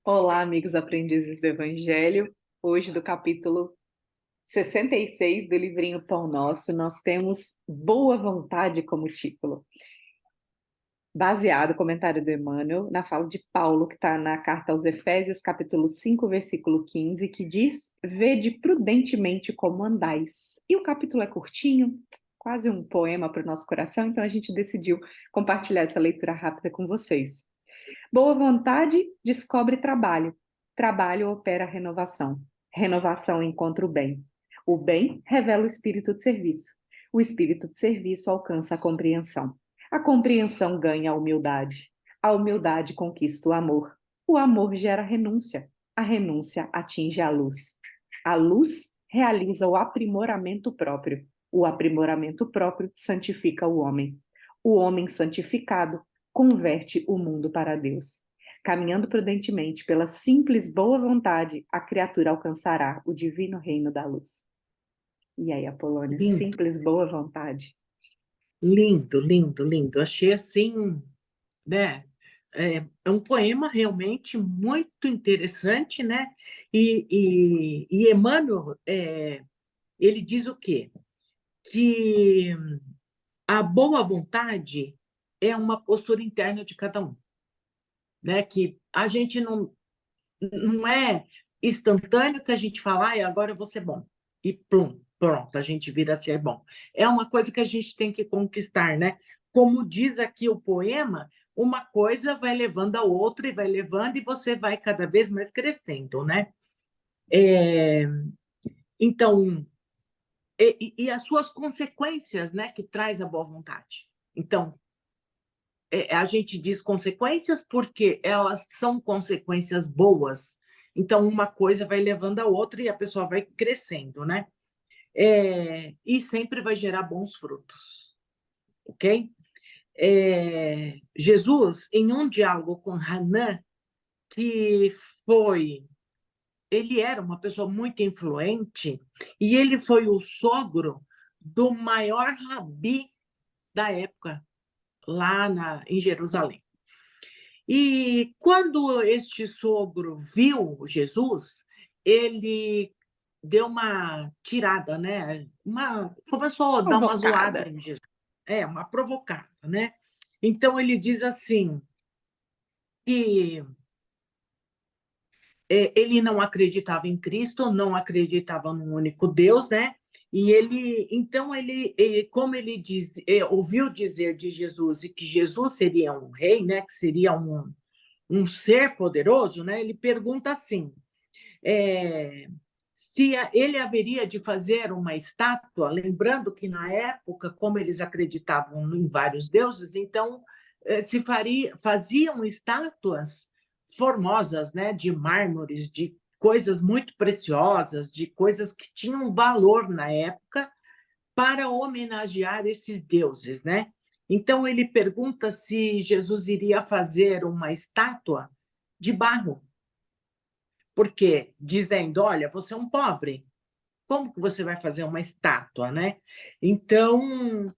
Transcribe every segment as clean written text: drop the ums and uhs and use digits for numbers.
Olá, amigos aprendizes do Evangelho. Hoje, do capítulo 66 do livrinho Pão Nosso, nós temos Boa Vontade como título, baseado, comentário do Emmanuel, na fala de Paulo, que está na carta aos Efésios, capítulo 5, versículo 15, que diz: Vede prudentemente como andais. E o capítulo é curtinho, quase um poema para o nosso coração, então a gente decidiu compartilhar essa leitura rápida com vocês. Boa vontade descobre trabalho. Trabalho opera a renovação. Renovação encontra o bem. O bem revela o espírito de serviço. O espírito de serviço alcança a compreensão. A compreensão ganha a humildade. A humildade conquista o amor. O amor gera renúncia. A renúncia atinge a luz. A luz realiza o aprimoramento próprio. O aprimoramento próprio santifica o homem. O homem santificado converte o mundo para Deus. Caminhando prudentemente pela simples boa vontade, a criatura alcançará o divino reino da luz. E aí, Apolônia, Lindo, simples boa vontade. lindo, lindo, lindo. Achei assim, né? É um poema realmente muito interessante, né? E Emmanuel, ele diz o quê? Que a boa vontade é uma postura interna de cada um, né? Que a gente não é instantâneo que a gente fala, ah, agora eu vou ser bom. E plum, pronto, a gente vira a ser bom. É uma coisa que a gente tem que conquistar, né? Como diz aqui o poema, uma coisa vai levando a outra e vai levando, e você vai cada vez mais crescendo, né? É, então, e as suas consequências, né, que traz a boa vontade. Então, a gente diz consequências porque elas são consequências boas. Então, uma coisa vai levando a outra e a pessoa vai crescendo, né? E sempre vai gerar bons frutos, ok? Jesus, em um diálogo com Hanan, que foi. Ele era uma pessoa muito influente e ele foi o sogro do maior rabi da época, lá em Jerusalém. E quando este sogro viu Jesus, ele deu uma tirada, né? Começou a dar uma zoada Convocada. em Jesus, uma provocada, né? Então ele diz assim que ele não acreditava em Cristo, não acreditava num único Deus, né? E então como ele ouviu dizer de Jesus e que Jesus seria um rei, né? Que seria um ser poderoso, né? Ele pergunta assim: se ele haveria de fazer uma estátua, lembrando que na época, como eles acreditavam em vários deuses, então faziam estátuas formosas, né, de mármores, de coisas muito preciosas, de coisas que tinham valor na época, para homenagear esses deuses, né? Então ele pergunta se Jesus iria fazer uma estátua de barro, porque dizendo, olha, você é um pobre, como que você vai fazer uma estátua, né? Então,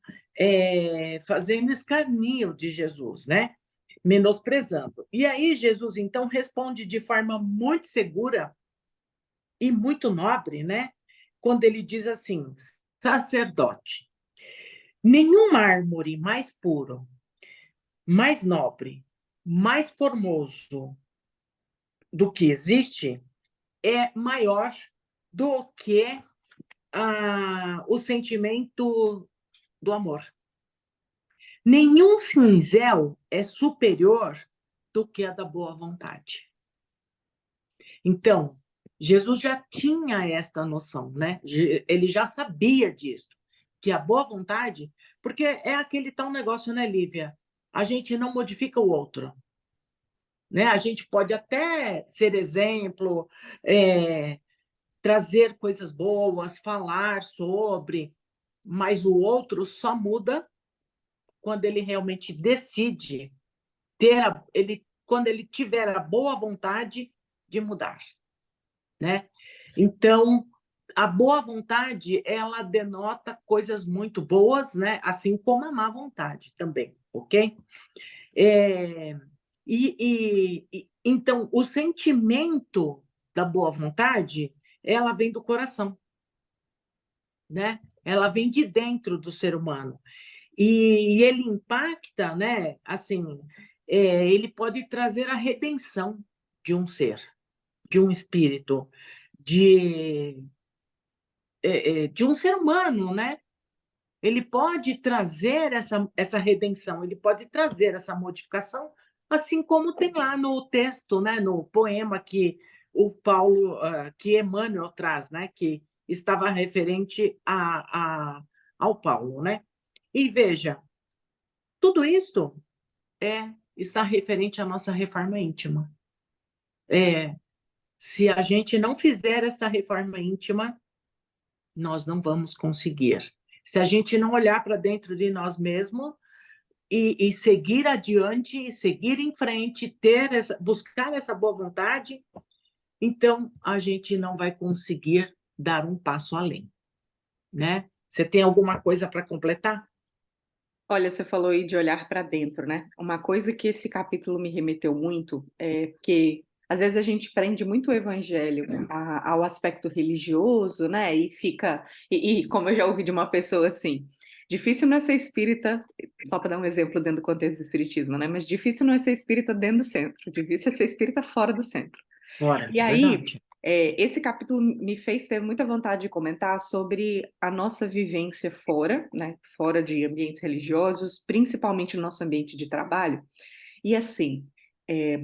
fazendo escarnio de Jesus, né? Menosprezando. E aí Jesus então responde de forma muito segura e muito nobre, né? Quando ele diz assim: sacerdote, nenhum mármore mais puro, mais nobre, mais formoso do que existe é maior do que o sentimento do amor. Nenhum cinzel é superior do que a da boa vontade. Então, Jesus já tinha esta noção, né? Ele já sabia disso, que a boa vontade, porque é aquele tal negócio, né, Lívia? A gente não modifica o outro, né? A gente pode até ser exemplo, trazer coisas boas, falar sobre, mas o outro só muda quando ele realmente decide quando ele tiver a boa vontade de mudar, né? Então, a boa vontade, ela denota coisas muito boas, né? Assim como a má vontade também, ok? É, e Então, o sentimento da boa vontade, ela vem do coração, né? Ela vem de dentro do ser humano. E ele impacta, né? Assim, ele pode trazer a redenção de um ser, de um espírito, de, de um ser humano, né? Ele pode trazer essa redenção, ele pode trazer essa modificação, assim como tem lá no texto, né, no poema que o Paulo, que Emmanuel traz, né, que estava referente ao Paulo, né? E veja, tudo isto está referente à nossa reforma íntima. Se a gente não fizer essa reforma íntima, nós não vamos conseguir. Se a gente não olhar para dentro de nós mesmos e seguir adiante, seguir em frente, buscar essa boa vontade, então a gente não vai conseguir dar um passo além, né? Você tem alguma coisa para completar? Olha, você falou aí de olhar para dentro, né? Uma coisa que esse capítulo me remeteu muito é que às vezes a gente prende muito o evangelho ao aspecto religioso, né? E fica, como eu já ouvi de uma pessoa assim, difícil não é ser espírita, só para dar um exemplo dentro do contexto do espiritismo, né? Mas difícil não é ser espírita dentro do centro, difícil é ser espírita fora do centro. Ora, E aí, verdade. esse capítulo me fez ter muita vontade de comentar sobre a nossa vivência fora, né, fora de ambientes religiosos, principalmente no nosso ambiente de trabalho. E assim,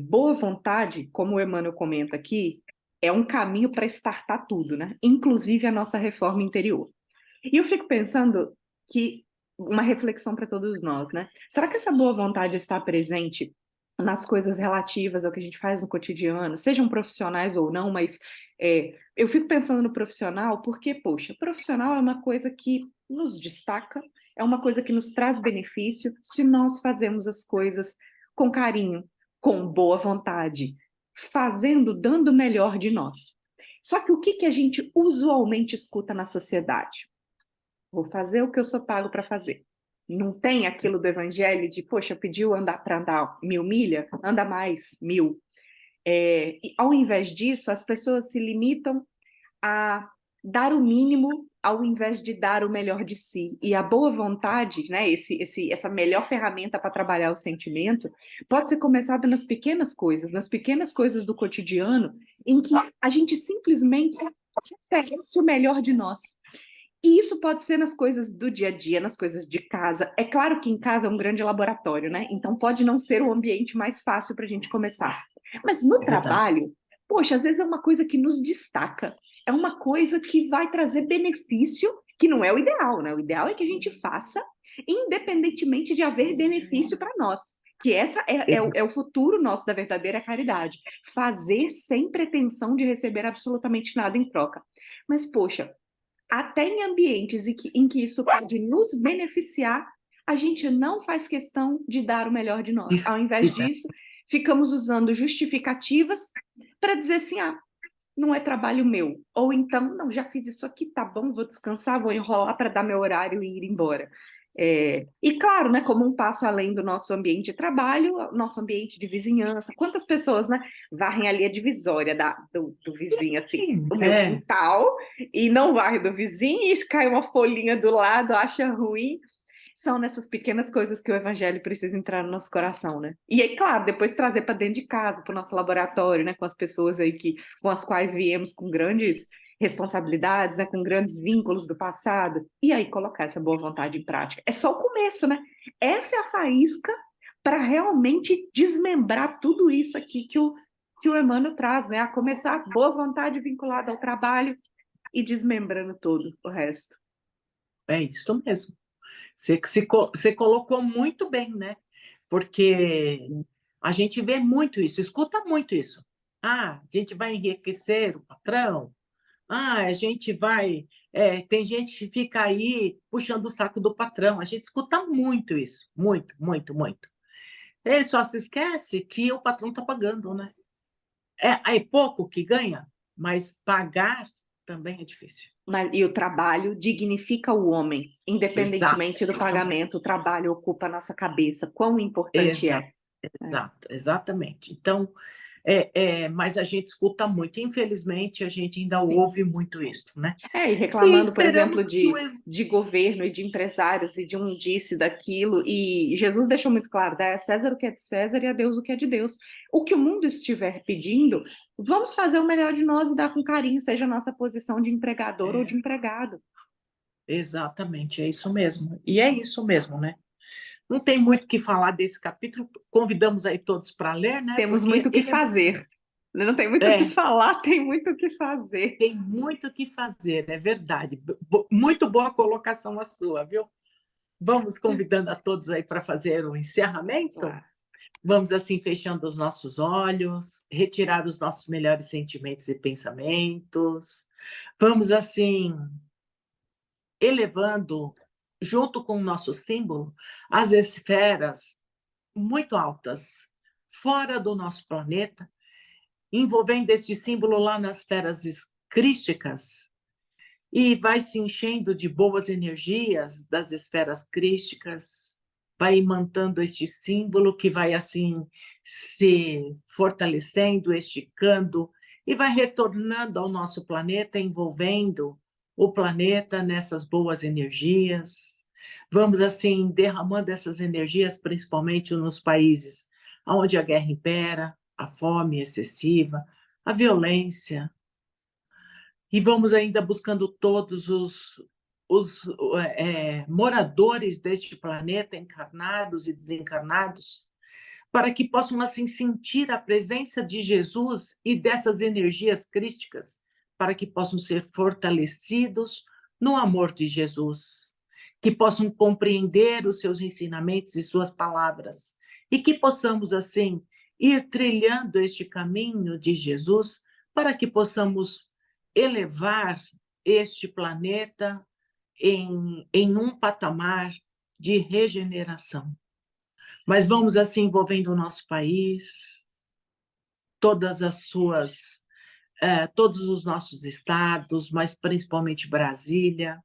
boa vontade, como o Emmanuel comenta aqui, é um caminho para estartar tudo, né? Inclusive a nossa reforma interior. E eu fico pensando que uma reflexão para todos nós, né? Será que essa boa vontade está presente nas coisas relativas ao que a gente faz no cotidiano, sejam profissionais ou não, mas eu fico pensando no profissional porque, poxa, profissional é uma coisa que nos destaca, é uma coisa que nos traz benefício se nós fazemos as coisas com carinho, com boa vontade, fazendo, dando o melhor de nós. Só que o que a gente usualmente escuta na sociedade? Vou fazer o que eu sou pago para fazer. Não tem aquilo do evangelho de, poxa, pediu andar para andar 1.000 milhas, anda mais 1.000. E ao invés disso, as pessoas se limitam a dar o mínimo ao invés de dar o melhor de si. E a boa vontade, né, essa melhor ferramenta para trabalhar o sentimento, pode ser começada nas pequenas coisas do cotidiano, em que a gente simplesmente oferece o melhor de nós. E isso pode ser nas coisas do dia a dia, nas coisas de casa. É claro que em casa é um grande laboratório, né? Então pode não ser o ambiente mais fácil para a gente começar. Mas no É verdade. trabalho, poxa, às vezes é uma coisa que nos destaca, é uma coisa que vai trazer benefício, que não é o ideal, né? O ideal é que a gente faça, independentemente de haver benefício para nós. Que essa é o futuro nosso da verdadeira caridade. Fazer sem pretensão de receber absolutamente nada em troca. Mas, poxa, até em ambientes em que isso pode nos beneficiar, a gente não faz questão de dar o melhor de nós. Ao invés disso, ficamos usando justificativas para dizer assim, não é trabalho meu. Ou então, não, já fiz isso aqui, tá bom, vou descansar, vou enrolar para dar meu horário e ir embora. E claro, né, como um passo além do nosso ambiente de trabalho, nosso ambiente de vizinhança, quantas pessoas, né, varrem ali a divisória do vizinho, assim, Sim, o meu quintal, e não varre do vizinho, e cai uma folhinha do lado, acha ruim. São nessas pequenas coisas que o evangelho precisa entrar no nosso coração, né? E aí, claro, depois trazer para dentro de casa, para o nosso laboratório, né? Com as pessoas aí com as quais viemos com grandes responsabilidades, né? Com grandes vínculos do passado. E aí colocar essa boa vontade em prática. É só o começo, né? Essa é a faísca para realmente desmembrar tudo isso aqui que o Emmanuel traz, né? A começar boa vontade vinculada ao trabalho e desmembrando todo o resto. é isso mesmo. Você colocou muito bem, né? Porque a gente vê muito isso, escuta muito isso. Ah, a gente vai enriquecer o patrão. Ah, a gente vai. Tem gente que fica aí puxando o saco do patrão. A gente escuta muito isso, muito, muito, muito. Ele só se esquece que o patrão está pagando, né? É pouco que ganha, mas pagar também é difícil. E o trabalho dignifica o homem, Exato, independentemente do pagamento, o trabalho ocupa a nossa cabeça, quão importante exato, é. exato, exatamente. Então, Mas a gente escuta muito. Infelizmente, a gente ainda Sim. ouve muito isso, né? E E reclamando, por exemplo, esperamos que de governo e de empresários e de um disso e daquilo. E Jesus deixou muito claro: dá a César o que é de César e a Deus o que é de Deus. O que o mundo estiver pedindo, vamos fazer o melhor de nós e dar com carinho, seja a nossa posição de empregador ou de empregado. Exatamente, é isso mesmo. E é isso mesmo, né? Não tem muito o que falar desse capítulo. Convidamos aí todos para ler, né? Temos Porque muito o que fazer. Não tem muito o que é, falar, tem muito o que fazer. tem muito o que fazer, é verdade. Muito boa colocação a sua, viu? Vamos convidando a todos aí para fazer o encerramento. Claro. Vamos assim fechando os nossos olhos, retirar os nossos melhores sentimentos e pensamentos. Vamos assim elevando, junto com o nosso símbolo, as esferas muito altas, fora do nosso planeta, envolvendo este símbolo lá nas esferas crísticas, e vai se enchendo de boas energias das esferas crísticas, vai imantando este símbolo que vai assim se fortalecendo, esticando e vai retornando ao nosso planeta, envolvendo o planeta nessas boas energias. Vamos assim derramando essas energias principalmente nos países onde a guerra impera, a fome excessiva, a violência, e vamos ainda buscando todos os moradores deste planeta, encarnados e desencarnados, para que possam assim sentir a presença de Jesus e dessas energias crísticas, para que possam ser fortalecidos no amor de Jesus, que possam compreender os seus ensinamentos e suas palavras, e que possamos assim ir trilhando este caminho de Jesus, para que possamos elevar este planeta em um patamar de regeneração. Mas vamos assim envolvendo o nosso país, todas as suas, todos os nossos estados, mas principalmente Brasília,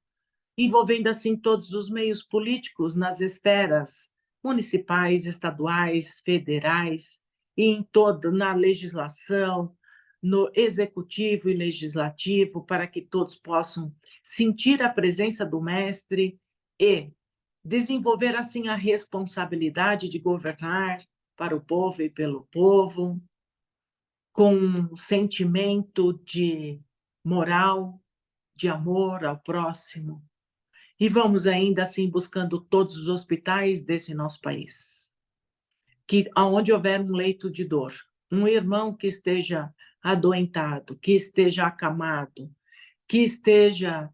envolvendo assim todos os meios políticos nas esferas municipais, estaduais, federais e em toda na legislação, no executivo e legislativo, para que todos possam sentir a presença do mestre e desenvolver assim a responsabilidade de governar para o povo e pelo povo, com um sentimento de moral, de amor ao próximo. E vamos ainda assim buscando todos os hospitais desse nosso país, que aonde houver um leito de dor, um irmão que esteja adoentado, que esteja acamado, que esteja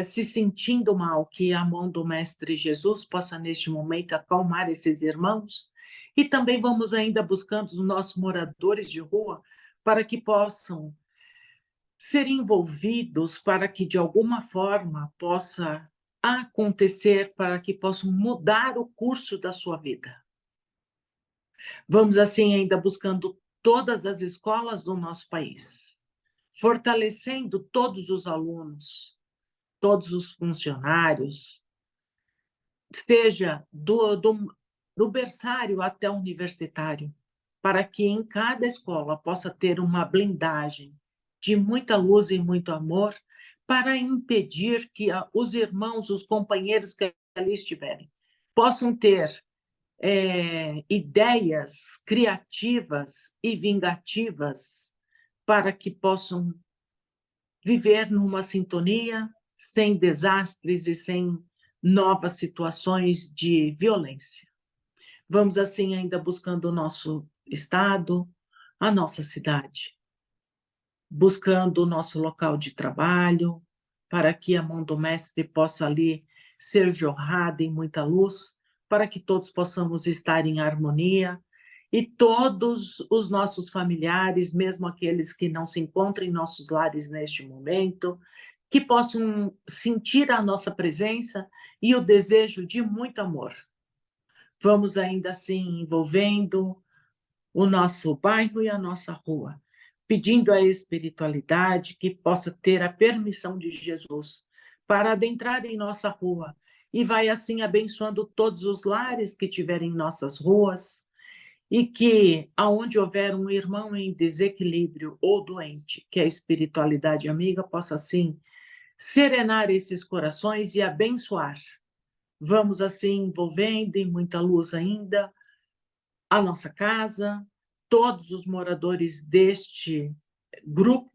se sentindo mal, que a mão do Mestre Jesus possa, neste momento, acalmar esses irmãos. E também vamos ainda buscando os nossos moradores de rua para que possam ser envolvidos, para que, de alguma forma, possa acontecer, para que possam mudar o curso da sua vida. Vamos, assim, ainda buscando todas as escolas do nosso país, fortalecendo todos os alunos, todos os funcionários, seja do berçário até o universitário, para que em cada escola possa ter uma blindagem de muita luz e muito amor, para impedir que os irmãos, os companheiros que ali estiverem, possam ter ideias criativas e vingativas, para que possam viver numa sintonia, sem desastres e sem novas situações de violência. Vamos assim ainda buscando o nosso estado, a nossa cidade, buscando o nosso local de trabalho, para que a mão do mestre possa ali ser jorrada em muita luz, para que todos possamos estar em harmonia e todos os nossos familiares, mesmo aqueles que não se encontram em nossos lares neste momento, que possam sentir a nossa presença e o desejo de muito amor. Vamos ainda assim envolvendo o nosso bairro e a nossa rua, pedindo à espiritualidade que possa ter a permissão de Jesus para adentrar em nossa rua e vai assim abençoando todos os lares que tiverem em nossas ruas e que, aonde houver um irmão em desequilíbrio ou doente, que a espiritualidade amiga possa, assim, serenar esses corações e abençoar. Vamos, assim, envolvendo em muita luz ainda a nossa casa, todos os moradores deste grupo,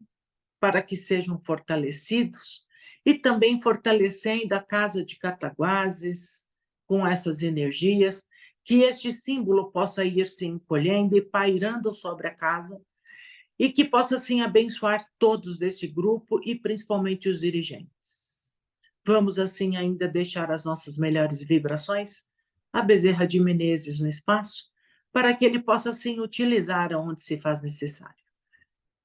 para que sejam fortalecidos, e também fortalecendo a casa de Cataguases com essas energias, que este símbolo possa ir se encolhendo e pairando sobre a casa, e que possa, assim, abençoar todos desse grupo e principalmente os dirigentes. Vamos, assim, ainda deixar as nossas melhores vibrações a Bezerra de Menezes no espaço, para que ele possa, assim, utilizar aonde se faz necessário.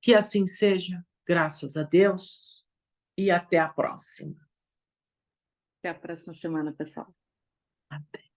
Que assim seja, graças a Deus, e até a próxima. Até a próxima semana, pessoal. Até.